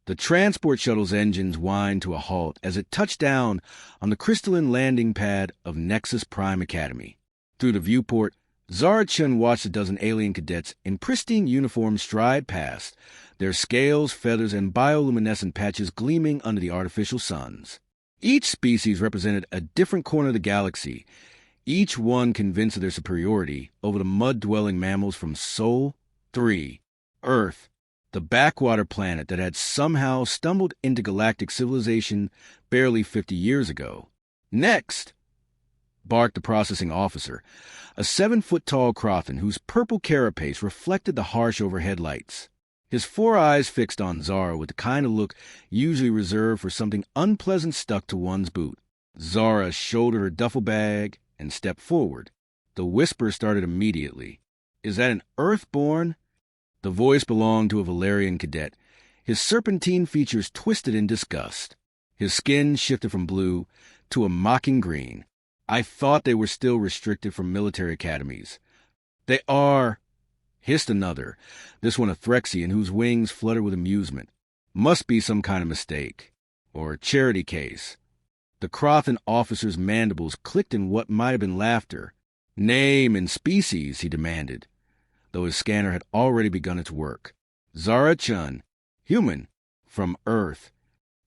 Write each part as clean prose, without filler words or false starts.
The transport shuttle's engines whined to a halt as it touched down on the crystalline landing pad of Nexus Prime Academy. Through the viewport, Zara Chun watched a dozen alien cadets in pristine uniforms stride past, their scales, feathers, and bioluminescent patches gleaming under the artificial suns. Each species represented a different corner of the galaxy, each one convinced of their superiority over the mud-dwelling mammals from Sol 3, Earth, the backwater planet that had somehow stumbled into galactic civilization barely 50 years ago. "Next!" barked the processing officer, a 7-foot-tall Crothan whose purple carapace reflected the harsh overhead lights. His 4 eyes fixed on Zara with the kind of look usually reserved for something unpleasant stuck to one's boot. Zara shouldered her duffel bag and stepped forward. The whisper started immediately. "Is that an Earthborn?" The voice belonged to a Valerian cadet. His serpentine features twisted in disgust. His skin shifted from blue to a mocking green. "I thought they were still restricted from military academies." "They are," hissed another, this one a Threxian whose wings fluttered with amusement. "Must be some kind of mistake. Or a charity case." The Crothan officer's mandibles clicked in what might have been laughter. "Name and species," he demanded, though his scanner had already begun its work. "Zara Chun, human, from Earth."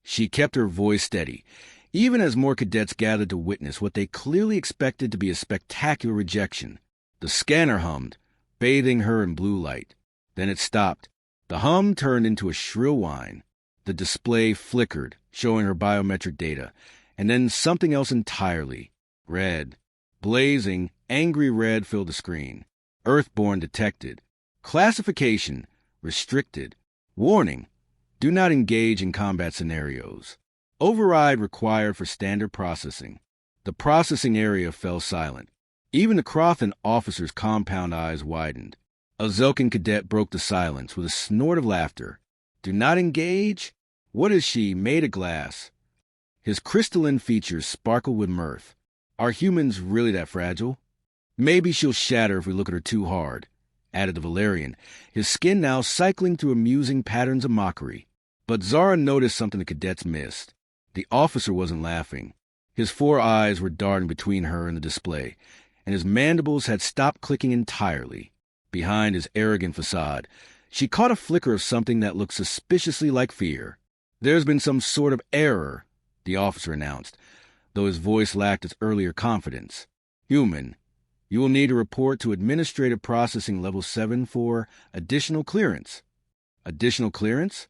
She kept her voice steady, even as more cadets gathered to witness what they clearly expected to be a spectacular rejection. The scanner hummed, bathing her in blue light. Then it stopped. The hum turned into a shrill whine. The display flickered, showing her biometric data, and then something else entirely. Red. Blazing, angry red filled the screen. Earthborn detected. Classification. Restricted. Warning. Do not engage in combat scenarios. Override required for standard processing. The processing area fell silent. Even the Crothan officer's compound eyes widened. A Zelkin cadet broke the silence with a snort of laughter. "Do not engage? What is she, made of glass?" His crystalline features sparkled with mirth. "Are humans really that fragile?" "Maybe she'll shatter if we look at her too hard," added the Valerian, his skin now cycling through amusing patterns of mockery. But Zara noticed something the cadets missed. The officer wasn't laughing. His 4 eyes were darting between her and the display, and his mandibles had stopped clicking entirely. Behind his arrogant facade, she caught a flicker of something that looked suspiciously like fear. "There's been some sort of error," the officer announced, though his voice lacked its earlier confidence. "Human, you will need to report to Administrative Processing Level 7 for additional clearance." "Additional clearance?"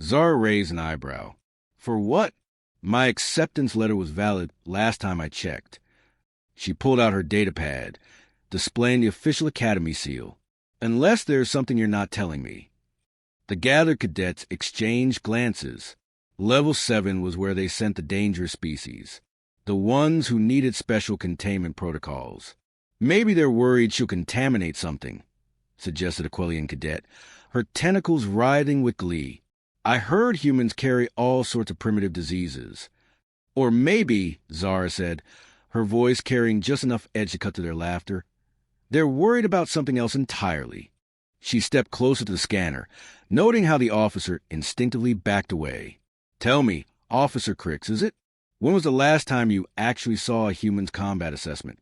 Zara raised an eyebrow. "For what?" "My acceptance letter was valid last time I checked." She pulled out her datapad, displaying the official Academy seal. "Unless there's something you're not telling me." The gathered cadets exchanged glances. Level 7 was where they sent the dangerous species, the ones who needed special containment protocols. "Maybe they're worried she'll contaminate something," suggested a Quellian cadet, her tentacles writhing with glee. "I heard humans carry all sorts of primitive diseases." "Or maybe," Zara said, her voice carrying just enough edge to cut to their laughter, "they're worried about something else entirely." She stepped closer to the scanner, noting how the officer instinctively backed away. "Tell me, Officer Crix, is it? When was the last time you actually saw a human's combat assessment?"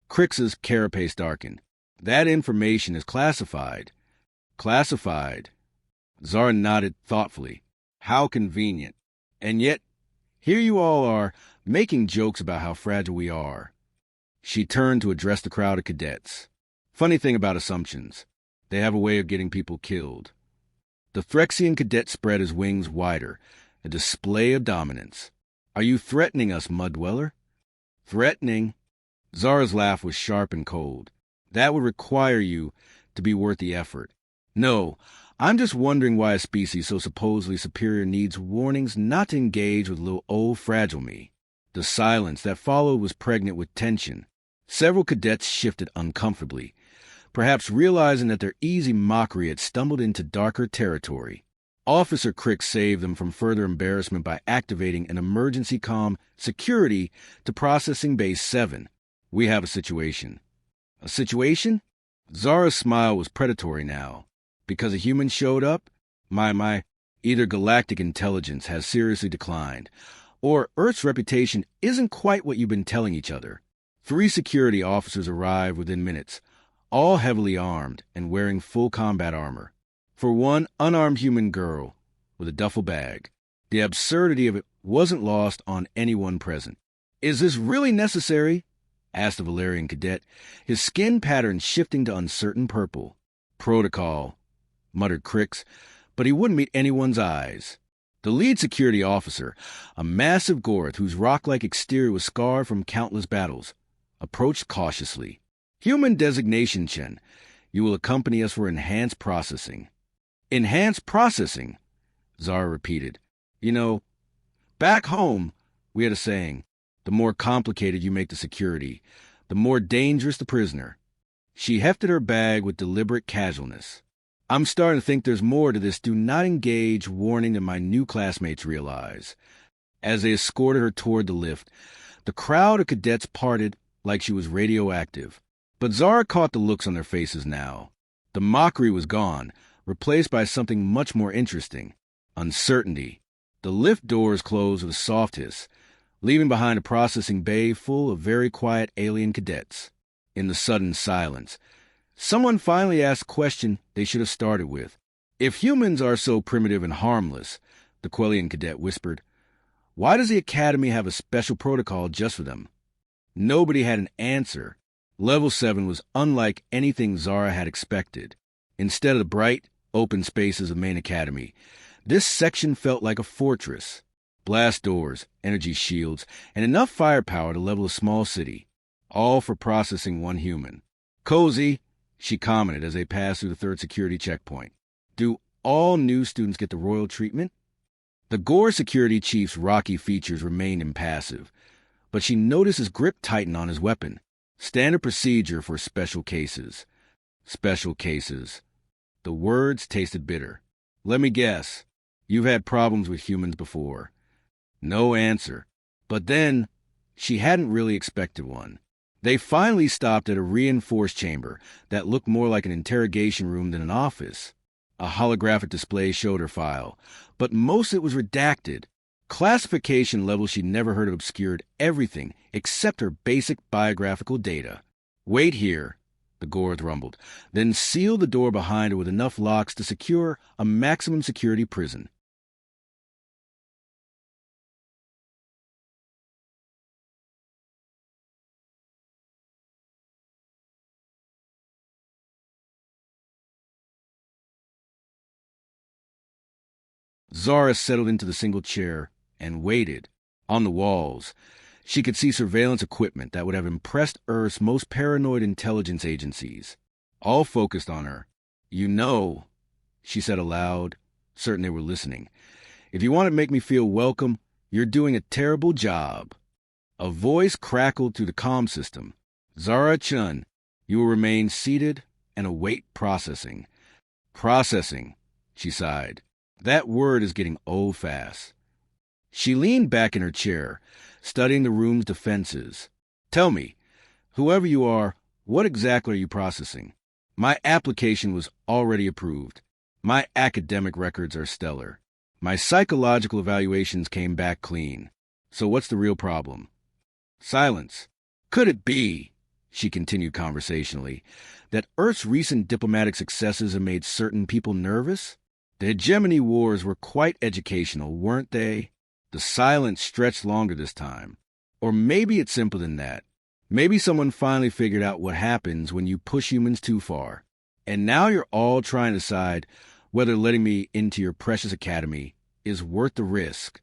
Crix's carapace darkened. "That information is classified." "Classified?" Zara nodded thoughtfully. "How convenient. And yet, here you all are, making jokes about how fragile we are." She turned to address the crowd of cadets. "Funny thing about assumptions. They have a way of getting people killed." The Threxian cadet spread his wings wider, a display of dominance. "Are you threatening us, Mud-Dweller?" "Threatening?" Zara's laugh was sharp and cold. "That would require you to be worth the effort. No, I'm just wondering why a species so supposedly superior needs warnings not to engage with little old fragile me." The silence that followed was pregnant with tension. Several cadets shifted uncomfortably, perhaps realizing that their easy mockery had stumbled into darker territory. Officer Crick saved them from further embarrassment by activating an emergency comm security to Processing Base 7. "We have a situation." "A situation?" Zara's smile was predatory now. "Because a human showed up? My, Either galactic intelligence has seriously declined, or Earth's reputation isn't quite what you've been telling each other. 3 security officers arrived within minutes, all heavily armed and wearing full combat armor. For one unarmed human girl with a duffel bag, the absurdity of it wasn't lost on anyone present. "Is this really necessary?" asked the Valerian cadet, his skin pattern shifting to uncertain purple. "Protocol," muttered Crix, but he wouldn't meet anyone's eyes. The lead security officer, a massive Gorth whose rock-like exterior was scarred from countless battles, approached cautiously. "Human designation, Chen. You will accompany us for enhanced processing." "Enhanced processing?" Zara repeated. "You know, back home, we had a saying, the more complicated you make the security, the more dangerous the prisoner." She hefted her bag with deliberate casualness. "I'm starting to think there's more to this do not engage warning than my new classmates realize." As they escorted her toward the lift, the crowd of cadets parted like she was radioactive. But Zara caught the looks on their faces now. The mockery was gone, replaced by something much more interesting: uncertainty. The lift doors closed with a soft hiss, leaving behind a processing bay full of very quiet alien cadets. In the sudden silence, someone finally asked a question they should have started with. "If humans are so primitive and harmless," the Quellian cadet whispered, "why does the Academy have a special protocol just for them?" Nobody had an answer. Level 7 was unlike anything Zara had expected. Instead of the bright, open spaces of main academy, this section felt like a fortress. Blast doors, energy shields, and enough firepower to level a small city, all for processing one human. "Cozy," she commented as they passed through the 3rd security checkpoint. "Do all new students get the royal treatment?" The Gore security chief's rocky features remained impassive, but she noticed his grip tighten on his weapon. Standard procedure for special cases. Special cases. The words tasted bitter. "Let me guess. You've had problems with humans before." No answer. But then, she hadn't really expected one. They finally stopped at a reinforced chamber that looked more like an interrogation room than an office. A holographic display showed her file, but most of it was redacted. Classification levels she'd never heard of obscured everything except her basic biographical data. "Wait here," the Gorth rumbled, then sealed the door behind her with enough locks to secure a maximum security prison. Zara settled into the single chair and waited. On the walls, she could see surveillance equipment that would have impressed Earth's most paranoid intelligence agencies, all focused on her. "You know," she said aloud, certain they were listening, "if you want to make me feel welcome, you're doing a terrible job." A voice crackled through the comm system. "Zara Chun, you will remain seated and await processing." "Processing," she sighed. "That word is getting old fast." She leaned back in her chair, studying the room's defenses. "Tell me, whoever you are, what exactly are you processing?" "My application was already approved. My academic records are stellar. My psychological evaluations came back clean. So what's the real problem?" Silence. "Could it be," she continued conversationally, "that Earth's recent diplomatic successes have made certain people nervous? The hegemony wars were quite educational, weren't they?" The silence stretched longer this time. "Or maybe it's simpler than that. Maybe someone finally figured out what happens when you push humans too far. And now you're all trying to decide whether letting me into your precious academy is worth the risk."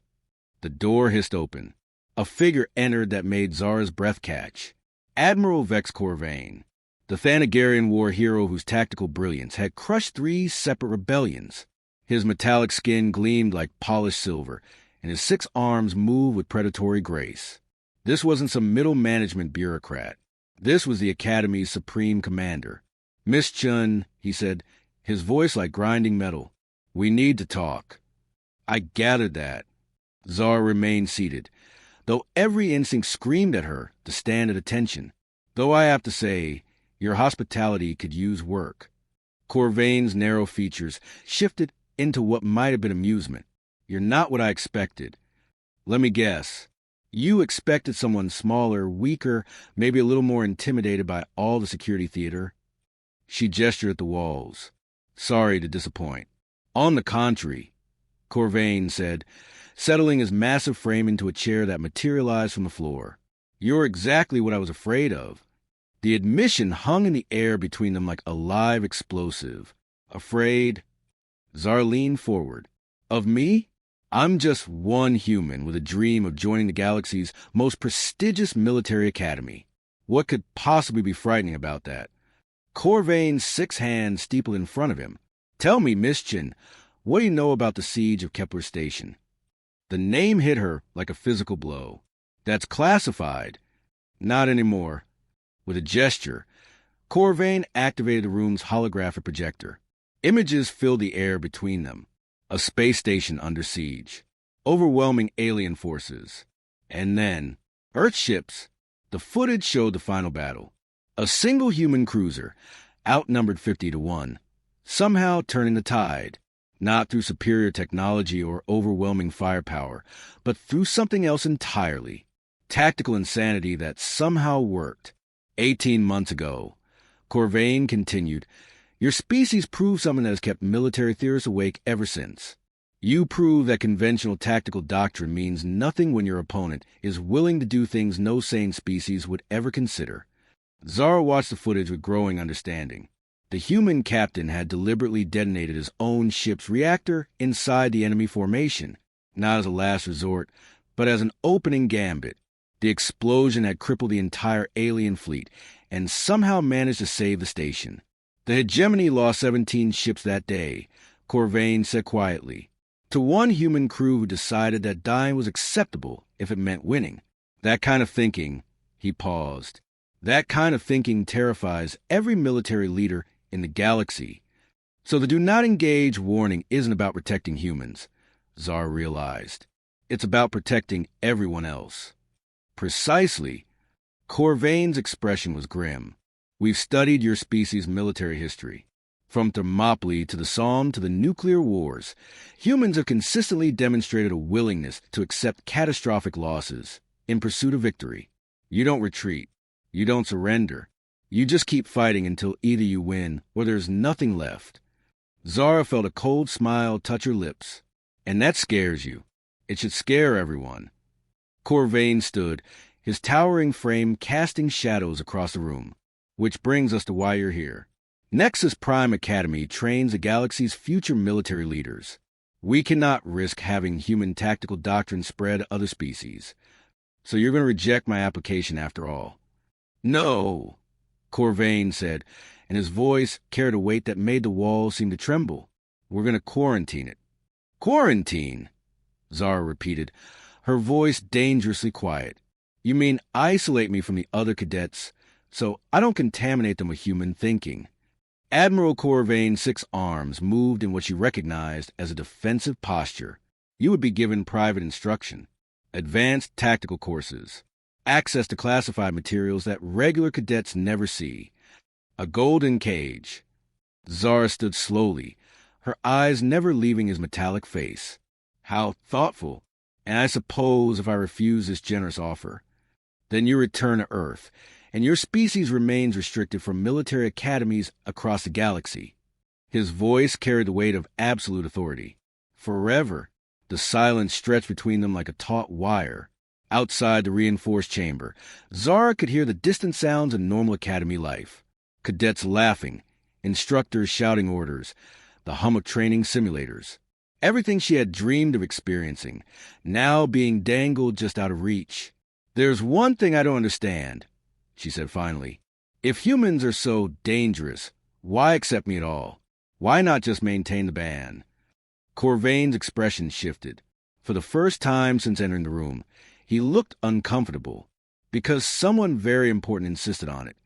The door hissed open. A figure entered that made Zara's breath catch. Admiral Vex Corvain, the Thanagarian war hero whose tactical brilliance had crushed 3 separate rebellions. His metallic skin gleamed like polished silver, and his 6 arms moved with predatory grace. This wasn't some middle management bureaucrat. This was the Academy's supreme commander. "Miss Chun," he said, his voice like grinding metal, "we need to talk." "I gathered that." Zara remained seated, though every instinct screamed at her to stand at attention. "Though I have to say, your hospitality could use work." Corvain's narrow features shifted into what might have been amusement. You're not what I expected. Let me guess. You expected someone smaller, weaker, maybe a little more intimidated by all the security theater. She gestured at the walls. Sorry to disappoint. On the contrary, Corvain said, settling his massive frame into a chair that materialized from the floor. You're exactly what I was afraid of. The admission hung in the air between them like a live explosive. Afraid? Zara leaned forward. Of me? I'm just one human with a dream of joining the galaxy's most prestigious military academy. What could possibly be frightening about that? Corvain's 6 hands steepled in front of him. Tell me, Miss Chin, what do you know about the siege of Kepler Station? The name hit her like a physical blow. That's classified. Not anymore. With a gesture, Corvain activated the room's holographic projector. Images filled the air between them. A space station under siege. Overwhelming alien forces. And then, Earthships. The footage showed the final battle. A single human cruiser, outnumbered 50-1, somehow turning the tide. Not through superior technology or overwhelming firepower, but through something else entirely. Tactical insanity that somehow worked. 18 months ago, Corvain continued, your species proved something that has kept military theorists awake ever since. You prove that conventional tactical doctrine means nothing when your opponent is willing to do things no sane species would ever consider. Zara watched the footage with growing understanding. The human captain had deliberately detonated his own ship's reactor inside the enemy formation, not as a last resort, but as an opening gambit. The explosion had crippled the entire alien fleet and somehow managed to save the station. The hegemony lost 17 ships that day, Corvain said quietly, to one human crew who decided that dying was acceptable if it meant winning. That kind of thinking, he paused, that kind of thinking terrifies every military leader in the galaxy. So the do not engage warning isn't about protecting humans, Zara realized. It's about protecting everyone else. Precisely. Corvain's expression was grim. We've studied your species' military history. From Thermopylae to the Somme to the nuclear wars, humans have consistently demonstrated a willingness to accept catastrophic losses in pursuit of victory. You don't retreat. You don't surrender. You just keep fighting until either you win or there's nothing left. Zara felt a cold smile touch her lips. And that scares you. It should scare everyone. Corvain stood, his towering frame casting shadows across the room. Which brings us to why you're here. Nexus Prime Academy trains the galaxy's future military leaders. We cannot risk having human tactical doctrine spread to other species. So you're going to reject my application after all. No, Corvain said, and his voice carried a weight that made the walls seem to tremble. We're going to quarantine it. Quarantine? Zara repeated, her voice dangerously quiet. You mean isolate me from the other cadets so I don't contaminate them with human thinking? Admiral Corvain's 6 arms moved in what she recognized as a defensive posture. You would be given private instruction, advanced tactical courses, access to classified materials that regular cadets never see, a golden cage. Zara stood slowly, her eyes never leaving his metallic face. How thoughtful. And I suppose if I refuse this generous offer, then you return to Earth, and your species remains restricted from military academies across the galaxy. His voice carried the weight of absolute authority. Forever, the silence stretched between them like a taut wire. Outside the reinforced chamber, Zara could hear the distant sounds of normal academy life. Cadets laughing, instructors shouting orders, the hum of training simulators. Everything she had dreamed of experiencing, now being dangled just out of reach. There's one thing I don't understand, she said finally. If humans are so dangerous, why accept me at all? Why not just maintain the ban? Corvain's expression shifted. For the first time since entering the room, he looked uncomfortable, because someone very important insisted on it.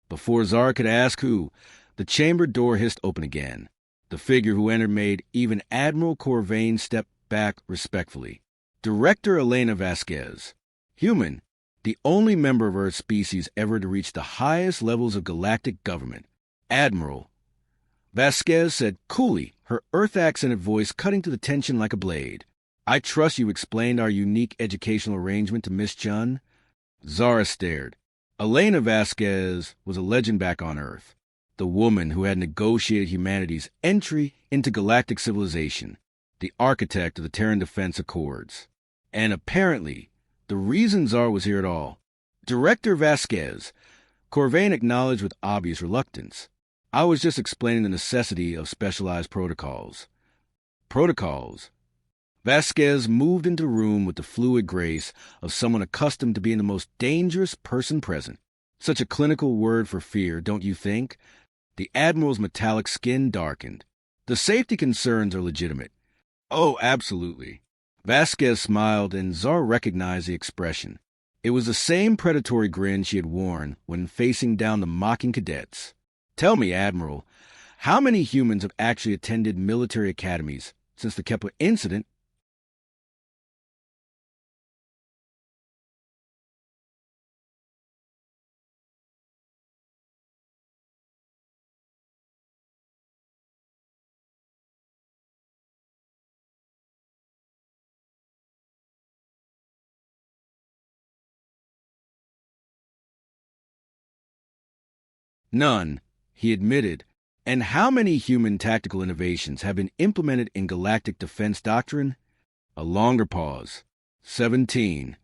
Before Zara could ask who, the chamber door hissed open again. The figure who entered made even Admiral Corvain step back respectfully. Director Elena Vasquez. Human, the only member of Earth's species ever to reach the highest levels of galactic government. Admiral. Vasquez said coolly, her Earth-accented voice cutting to the tension like a blade. I trust you explained our unique educational arrangement to Miss Chun? Zara stared. Elena Vasquez was a legend back on Earth, the woman who had negotiated humanity's entry into galactic civilization, the architect of the Terran Defense Accords. And apparently, the reason Zara was here at all. Director Vasquez, Corvain acknowledged with obvious reluctance. I was just explaining the necessity of specialized protocols. Protocols? Vasquez moved into the room with the fluid grace of someone accustomed to being the most dangerous person present. Such a clinical word for fear, don't you think? The Admiral's metallic skin darkened. The safety concerns are legitimate. Oh, absolutely. Vasquez smiled, and Zara recognized the expression. It was the same predatory grin she had worn when facing down the mocking cadets. Tell me, Admiral, how many humans have actually attended military academies since the Kepler incident? None, he admitted. And how many human tactical innovations have been implemented in galactic defense doctrine? A longer pause. 17.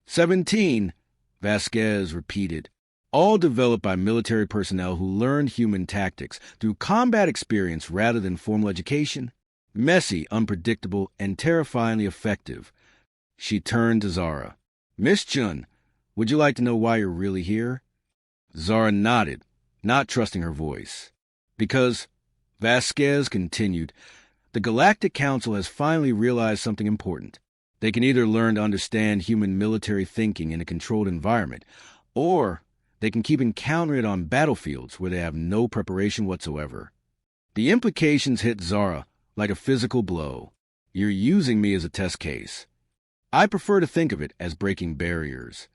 17, Vasquez repeated. All developed by military personnel who learned human tactics through combat experience rather than formal education. Messy, unpredictable, and terrifyingly effective. She turned to Zara. Miss Chun, would you like to know why you're really here? Zara nodded, not trusting her voice. Because, Vasquez continued, the Galactic Council has finally realized something important. They can either learn to understand human military thinking in a controlled environment, or they can keep encountering it on battlefields where they have no preparation whatsoever. The implications hit Zara like a physical blow. You're using me as a test case. I prefer to think of it as breaking barriers.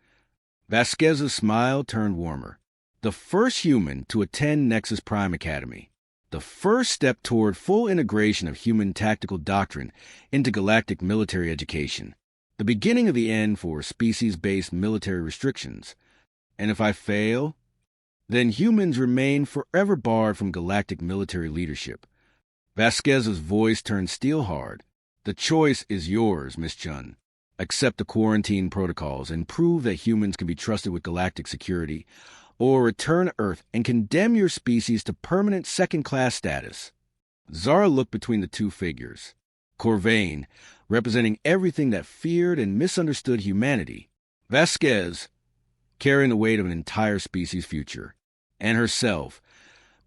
Vasquez's smile turned warmer. The first human to attend Nexus Prime Academy. The first step toward full integration of human tactical doctrine into galactic military education. The beginning of the end for species-based military restrictions. And if I fail, then humans remain forever barred from galactic military leadership. Vasquez's voice turned steel-hard. The choice is yours, Miss Chun. Accept the quarantine protocols and prove that humans can be trusted with galactic security, or return to Earth and condemn your species to permanent second-class status. Zara looked between the two figures. Corvain, representing everything that feared and misunderstood humanity. Vasquez, carrying the weight of an entire species' future. And herself,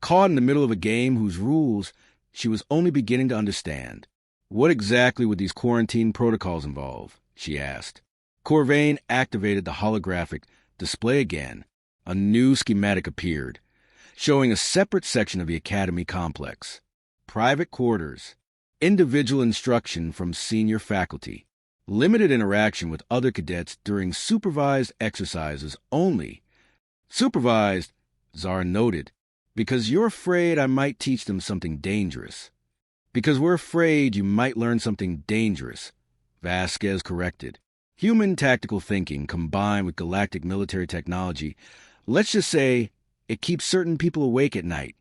caught in the middle of a game whose rules she was only beginning to understand. What exactly would these quarantine protocols involve? She asked. Corvain activated the holographic display again. A new schematic appeared, showing a separate section of the Academy complex. Private quarters, individual instruction from senior faculty, limited interaction with other cadets during supervised exercises only. Supervised, Zara noted, because you're afraid I might teach them something dangerous. Because we're afraid you might learn something dangerous, Vasquez corrected. Human tactical thinking combined with galactic military technology, let's just say, it keeps certain people awake at night.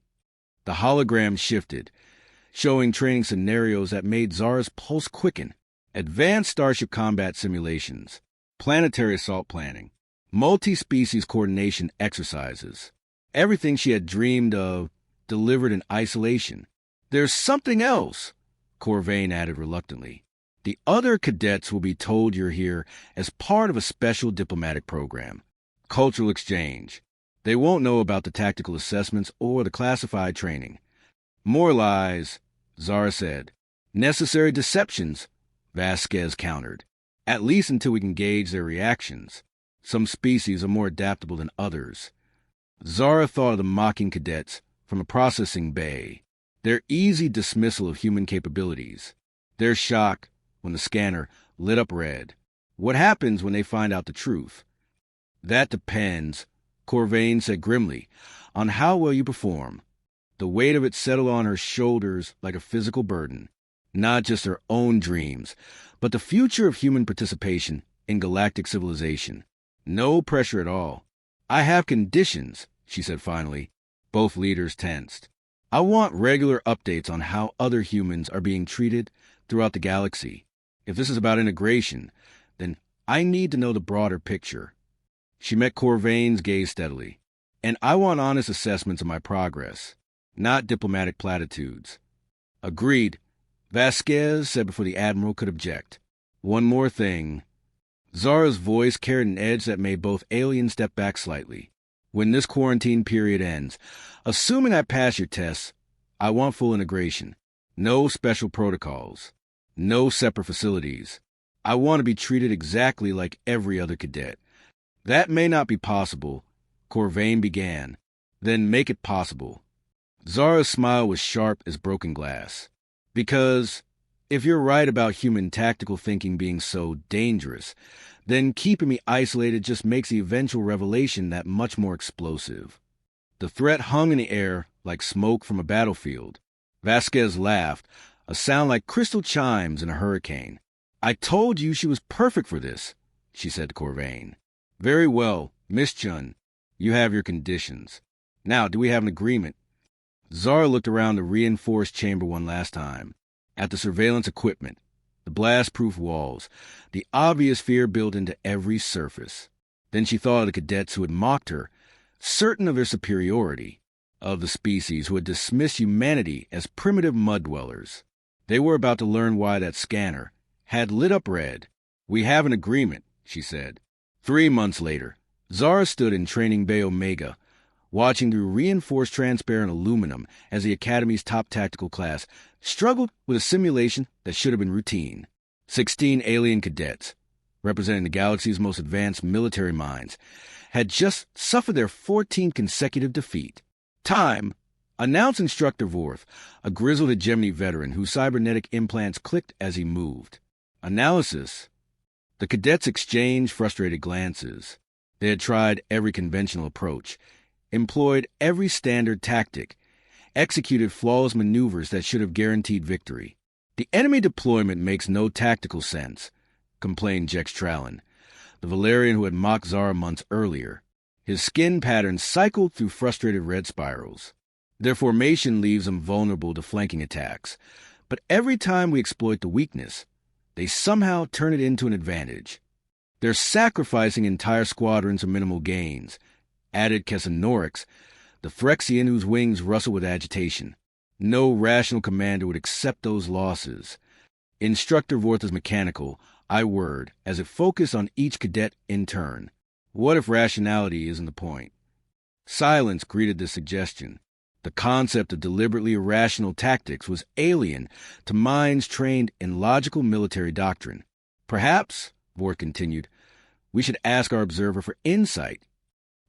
The hologram shifted, showing training scenarios that made Zara's pulse quicken. Advanced starship combat simulations, planetary assault planning, multi-species coordination exercises. Everything she had dreamed of, delivered in isolation. There's something else, Corvain added reluctantly. The other cadets will be told you're here as part of a special diplomatic program. Cultural exchange. They won't know about the tactical assessments or the classified training. More lies, Zara said. Necessary deceptions, Vasquez countered. At least until we can gauge their reactions. Some species are more adaptable than others. Zara thought of the mocking cadets from a processing bay. Their easy dismissal of human capabilities. Their shock when the scanner lit up red. What happens when they find out the truth? That depends, Corvain said grimly, on how well you perform. The weight of it settled on her shoulders like a physical burden. Not just her own dreams, but the future of human participation in galactic civilization. No pressure at all. I have conditions, she said finally. Both leaders tensed. I want regular updates on how other humans are being treated throughout the galaxy. If this is about integration, then I need to know the broader picture. She met Corvain's gaze steadily. And I want honest assessments of my progress, not diplomatic platitudes. Agreed, Vasquez said before the Admiral could object. One more thing. Zara's voice carried an edge that made both aliens step back slightly. When this quarantine period ends, assuming I pass your tests, I want full integration. No special protocols. No separate facilities. I want to be treated exactly like every other cadet. That may not be possible, Corvain began. Then make it possible. Zara's smile was sharp as broken glass. Because if you're right about human tactical thinking being so dangerous, then keeping me isolated just makes the eventual revelation that much more explosive. The threat hung in the air like smoke from a battlefield. Vasquez laughed, a sound like crystal chimes in a hurricane. I told you she was perfect for this, she said to Corvain. Very well, Miss Chun. You have your conditions. Now, do we have an agreement? Zara looked around the reinforced chamber one last time, at the surveillance equipment, the blast-proof walls, the obvious fear built into every surface. Then she thought of the cadets who had mocked her, certain of their superiority, of the species who had dismissed humanity as primitive mud-dwellers. They were about to learn why that scanner had lit up red. We have an agreement, she said. 3 months later, Zara stood in Training Bay Omega, watching through reinforced transparent aluminum as the Academy's top tactical class struggled with a simulation that should have been routine. 16 alien cadets, representing the galaxy's most advanced military minds, had just suffered their 14th consecutive defeat. Time, announced Instructor Vorth, a grizzled hegemony veteran whose cybernetic implants clicked as he moved. Analysis. The cadets exchanged frustrated glances. They had tried every conventional approach, employed every standard tactic, executed flawless maneuvers that should have guaranteed victory. The enemy deployment makes no tactical sense, complained Jex Trallon, the Valerian who had mocked Zara months earlier. His skin patterns cycled through frustrated red spirals. Their formation leaves them vulnerable to flanking attacks. But every time we exploit the weakness, they somehow turn it into an advantage. They're sacrificing entire squadrons for minimal gains, added Kessenorix, the Phyrexian whose wings rustle with agitation. No rational commander would accept those losses. Instructor Vorth is mechanical, I whirred, as it focused on each cadet in turn. What if rationality isn't the point? Silence greeted this suggestion. The concept of deliberately irrational tactics was alien to minds trained in logical military doctrine. Perhaps, Vorth continued, we should ask our observer for insight.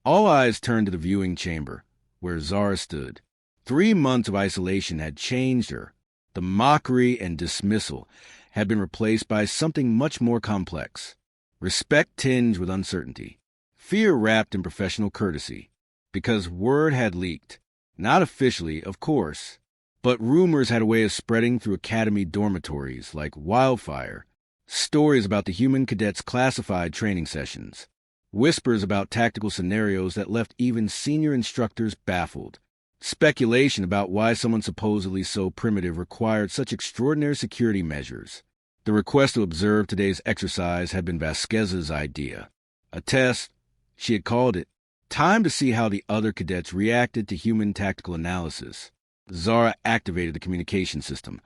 All eyes turned to the viewing chamber, where Zara stood. 3 months of isolation had changed her. The mockery and dismissal had been replaced by something much more complex. Respect tinged with uncertainty. Fear wrapped in professional courtesy. Because word had leaked. Not officially, of course. But rumors had a way of spreading through academy dormitories like wildfire. Stories about the human cadets' classified training sessions. Whispers about tactical scenarios that left even senior instructors baffled. Speculation about why someone supposedly so primitive required such extraordinary security measures. The request to observe today's exercise had been Vasquez's idea. A test, she had called it. Time to see how the other cadets reacted to human tactical analysis. Zara activated the communication system,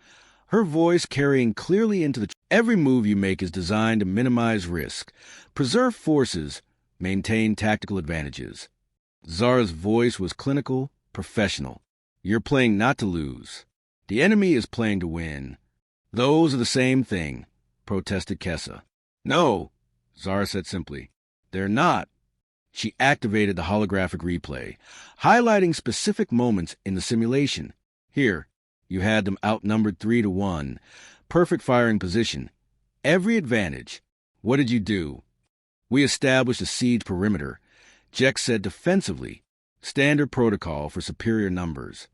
her voice carrying clearly into the... Every move you make is designed to minimize risk, preserve forces, maintain tactical advantages. Zara's voice was clinical, professional. You're playing not to lose. The enemy is playing to win. Those are the same thing, protested Kessa. No, Zara said simply. They're not. She activated the holographic replay, highlighting specific moments in the simulation. Here, you had them outnumbered 3-1, perfect firing position, every advantage. What did you do? We established a siege perimeter. Jex said defensively, standard protocol for superior numbers.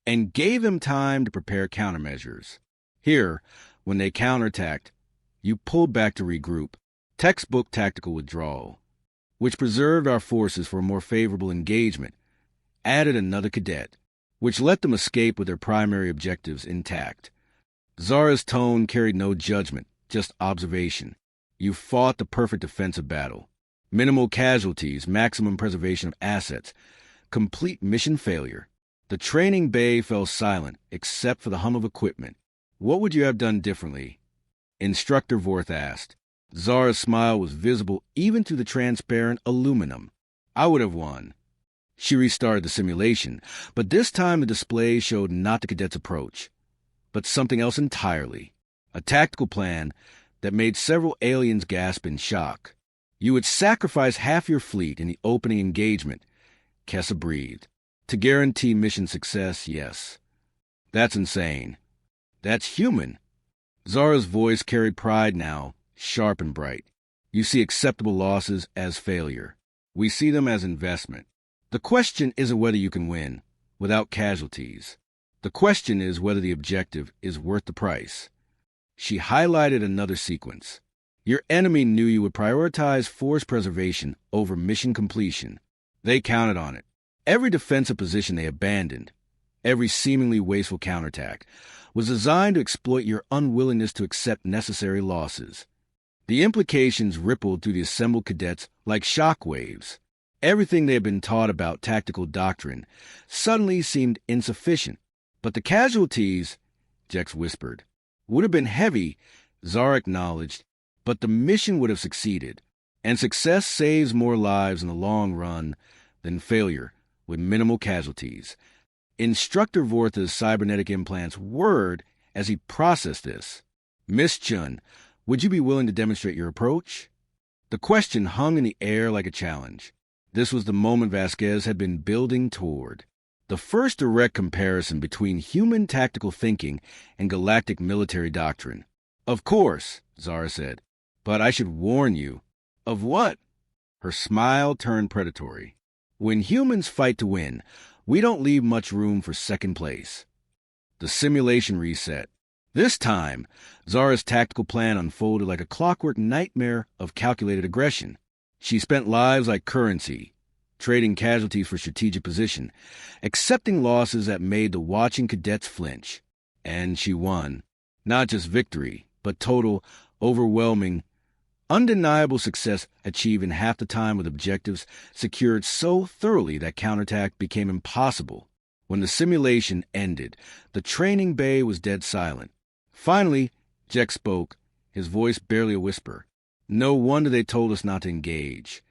and gave them time to prepare countermeasures. Here, when they counterattacked, you pulled back to regroup, textbook tactical withdrawal, which preserved our forces for a more favorable engagement, added another cadet, which let them escape with their primary objectives intact. Zara's tone carried no judgment, just observation. You fought the perfect defensive battle. Minimal casualties, maximum preservation of assets, complete mission failure. The training bay fell silent, except for the hum of equipment. What would you have done differently? Instructor Vorth asked. Zara's smile was visible even through the transparent aluminum. I would have won. She restarted the simulation, but this time the display showed not the cadet's approach, but something else entirely. A tactical plan that made several aliens gasp in shock. You would sacrifice half your fleet in the opening engagement. Kessa breathed. To guarantee mission success, yes. That's insane. That's human. Zara's voice carried pride now, sharp and bright. You see acceptable losses as failure. We see them as investment. The question isn't whether you can win without casualties. The question is whether the objective is worth the price. She highlighted another sequence. Your enemy knew you would prioritize force preservation over mission completion. They counted on it. Every defensive position they abandoned, every seemingly wasteful counterattack, was designed to exploit your unwillingness to accept necessary losses. The implications rippled through the assembled cadets like shock waves. Everything they had been taught about tactical doctrine suddenly seemed insufficient. But the casualties, Jex whispered, would have been heavy, Zara acknowledged, but the mission would have succeeded. And success saves more lives in the long run than failure with minimal casualties. Instructor Vorth's cybernetic implants whirred as he processed this. Miss Chun, would you be willing to demonstrate your approach? The question hung in the air like a challenge. This was the moment Vasquez had been building toward. The first direct comparison between human tactical thinking and galactic military doctrine. Of course, Zara said, but I should warn you. Of what? Her smile turned predatory. When humans fight to win, we don't leave much room for second place. The simulation reset. This time, Zara's tactical plan unfolded like a clockwork nightmare of calculated aggression. She spent lives like currency, trading casualties for strategic position, accepting losses that made the watching cadets flinch. And she won. Not just victory, but total, overwhelming, undeniable success achieved in half the time with objectives secured so thoroughly that counterattack became impossible. When the simulation ended, the training bay was dead silent. Finally, Jex spoke, his voice barely a whisper. No wonder they told us not to engage.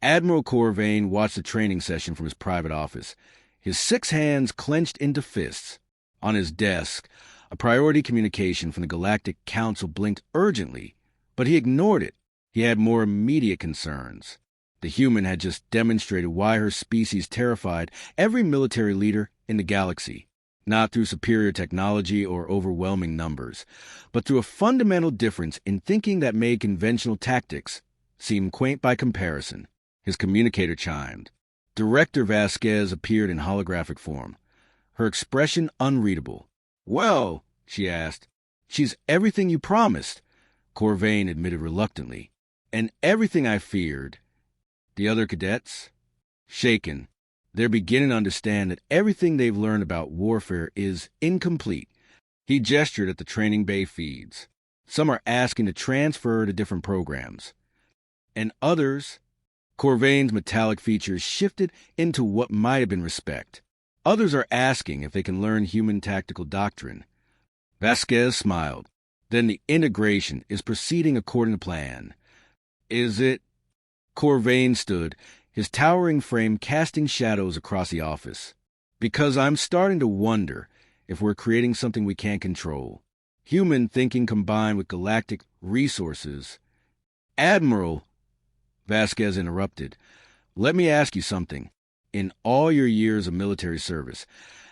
Admiral Corvain watched the training session from his private office, his 6 hands clenched into fists. On his desk, a priority communication from the Galactic Council blinked urgently, but he ignored it. He had more immediate concerns. The human had just demonstrated why her species terrified every military leader in the galaxy, not through superior technology or overwhelming numbers, but through a fundamental difference in thinking that made conventional tactics seem quaint by comparison. His communicator chimed. Director Vasquez appeared in holographic form, her expression unreadable. Well, she asked, she's everything you promised, Corvain admitted reluctantly. And everything I feared. The other cadets? Shaken. They're beginning to understand that everything they've learned about warfare is incomplete. He gestured at the training bay feeds. Some are asking to transfer to different programs. And others, Corvain's metallic features shifted into what might have been respect. Others are asking if they can learn human tactical doctrine. Vasquez smiled. Then the integration is proceeding according to plan. Is it? Corvain stood, his towering frame casting shadows across the office. Because I'm starting to wonder if we're creating something we can't control. Human thinking combined with galactic resources. Admiral, Vasquez interrupted, let me ask you something. In all your years of military service,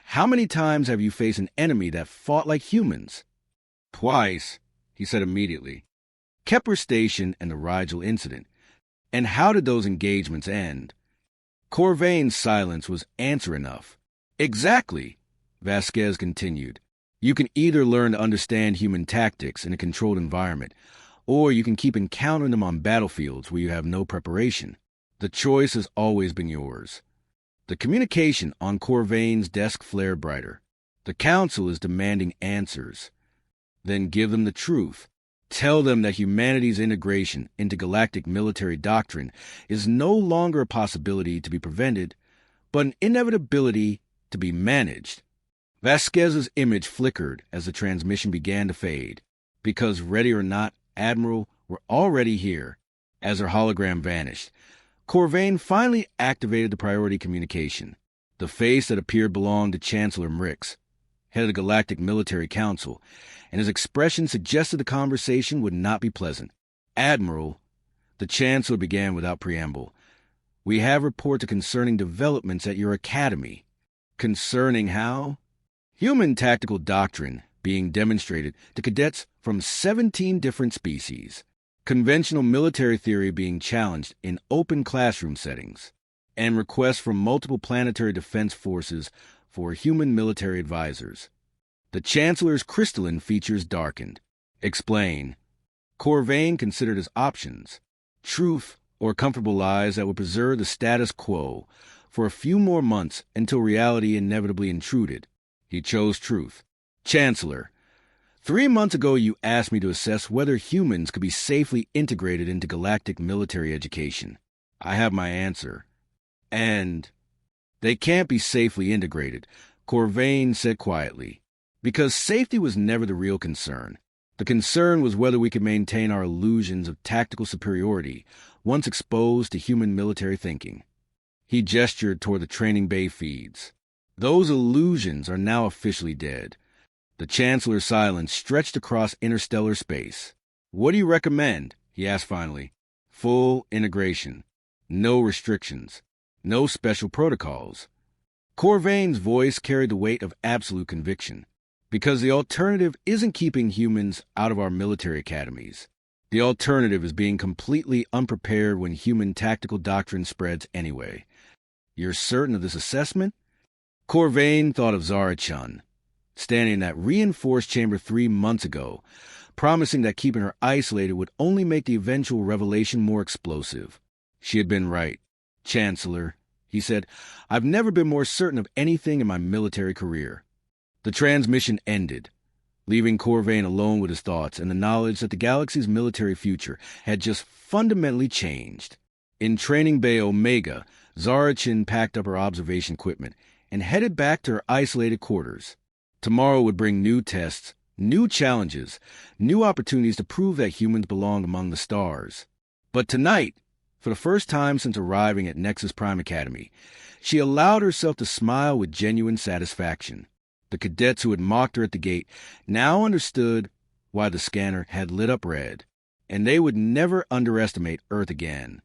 how many times have you faced an enemy that fought like humans? Twice, he said immediately. Kepler Station and the Rigel incident. And how did those engagements end? Corvain's silence was answer enough. Exactly, Vasquez continued. You can either learn to understand human tactics in a controlled environment, or you can keep encountering them on battlefields where you have no preparation. The choice has always been yours. The communication on Corvain's desk flared brighter. The Council is demanding answers. Then give them the truth. Tell them that humanity's integration into galactic military doctrine is no longer a possibility to be prevented, but an inevitability to be managed. Vasquez's image flickered as the transmission began to fade, because ready or not, Admiral, we're already here. As her hologram vanished, Corvain finally activated the priority communication. The face that appeared belonged to Chancellor Mrix, head of the Galactic Military Council, and his expression suggested the conversation would not be pleasant. Admiral, the Chancellor began without preamble, we have reports concerning developments at your academy. Concerning how? Human tactical doctrine being demonstrated to cadets from 17 different species. Conventional military theory being challenged in open classroom settings. And requests from multiple planetary defense forces for human military advisors. The Chancellor's crystalline features darkened. Explain. Corvain considered his options. Truth or comfortable lies that would preserve the status quo for a few more months until reality inevitably intruded. He chose truth. Chancellor, 3 months ago you asked me to assess whether humans could be safely integrated into galactic military education. I have my answer. And they can't be safely integrated, Corvain said quietly, because safety was never the real concern. The concern was whether we could maintain our illusions of tactical superiority once exposed to human military thinking. He gestured toward the training bay feeds. Those illusions are now officially dead. The Chancellor's silence stretched across interstellar space. What do you recommend? He asked finally. Full integration. No restrictions. No special protocols. Corvain's voice carried the weight of absolute conviction. Because the alternative isn't keeping humans out of our military academies. The alternative is being completely unprepared when human tactical doctrine spreads anyway. You're certain of this assessment? Corvain thought of Zara Chun, standing in that reinforced chamber 3 months ago, promising that keeping her isolated would only make the eventual revelation more explosive. She had been right. Chancellor, he said, I've never been more certain of anything in my military career. The transmission ended, leaving Corvain alone with his thoughts and the knowledge that the galaxy's military future had just fundamentally changed. In Training Bay Omega, Zara Chin packed up her observation equipment and headed back to her isolated quarters. Tomorrow would bring new tests, new challenges, new opportunities to prove that humans belonged among the stars. But tonight, for the first time since arriving at Nexus Prime Academy, she allowed herself to smile with genuine satisfaction. The cadets who had mocked her at the gate now understood why the scanner had lit up red, and they would never underestimate Earth again.